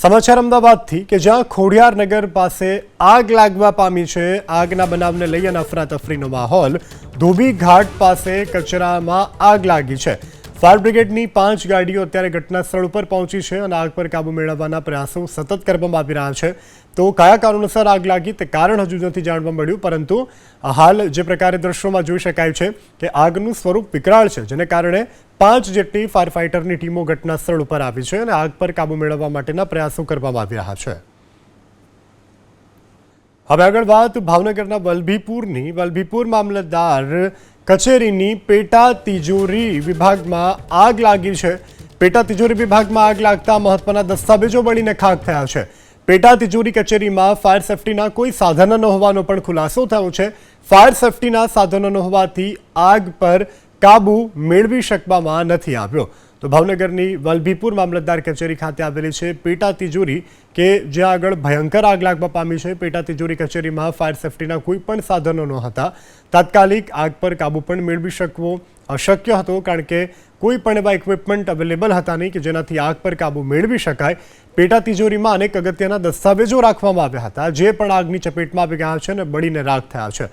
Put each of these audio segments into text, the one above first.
સમાચાર અમદાવાદથી કે જ્યાં ખોડિયારનગર પાસે આગ લાગવા પામી છે। આગના બનાવને લઈ અને અફરાતફરીનો માહોલ। ધોબી ઘાટ પાસે કચરામાં આગ લાગી છે। ફાયર બ્રિગેડની 5 ગાડીઓ અત્યારે ઘટના સ્થળ ઉપર પહોંચી છે અને આગ પર કાબુ મેળવવાના પ્રયાસો સતત કરવામાં આવી રહ્યા છે। તો કયા કારણોસર આગ લાગી તે કારણ હજુ નથી જાણવા મળ્યું, પરંતુ હાલ જે પ્રકારે દ્રશ્યોમાં જોઈ શકાય છે કે આગનું સ્વરૂપ વિકરાળ છે, જેને કારણે 5 જેટલી ફાયર ફાઇટરની ટીમો ઘટના સ્થળ ઉપર આવી છે અને આગ પર કાબુ મેળવવા માટેના પ્રયાસો કરવામાં આવી રહ્યા છે। હવે આગળ વાત ભાવનગરના વલભીપુર મામલતદાર કચેરીની પેટા તિજોરી વિભાગમાં આગ લાગી છે। પેટા તિજોરી વિભાગમાં આગ લાગતા મહત્વના દસ્તાવેજો બળીને ખાખ થયા છે। પેટા તિજોરી કચેરીમાં ફાયર સેફટીના કોઈ સાધનો ન હોવાનો પણ ખુલાસો થયો છે। ફાયર સેફટીના સાધનો ન હોવાથી આગ પર કાબુ મેળવી શકવામાં નથી આવ્યો। તો ભાવનગરની વલભીપુર મામલતદાર કચેરી ખાતે આવેલી છે પેટા તિજોરી કે જ્યાં આગળ ભયંકર આગ લાગવા પામી છે। પેટા તિજોરી કચેરીમાં ફાયર સેફટીના કોઈ પણ સાધનો ન હતા। તાત્કાલિક આગ પર કાબુ પણ મેળવી શકવો અશક્ય હતો, કારણ કે કોઈ પણ એવા ઇક્વિપમેન્ટ અવેલેબલ હતા નહીં કે જેનાથી આગ પર કાબુ મેળવી શકાય। પેટા તિજોરીમાં અનેક અગત્યના દસ્તાવેજો રાખવામાં આવ્યા હતા, જે પણ આગની ચપેટમાં આવી ગયા છે અને બળીને રાખ થયા છે।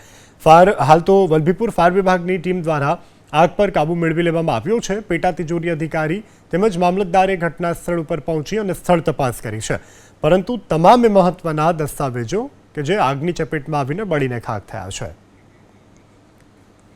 હાલ તો વલભીપુર ફાયર વિભાગની ટીમ દ્વારા આગ પર કાબુ મેળવી લેવામાં આવ્યો છે। પેટા તિજોરી અધિકારી તેમજ મામલતદારે ઘટના સ્થળ ઉપર પહોંચી અને સ્થળ તપાસ કરી છે, પરંતુ તમામ મહત્વના દસ્તાવેજો કે જે આગની ચપેટમાં આવીને બળીને ખાખ થયા છે।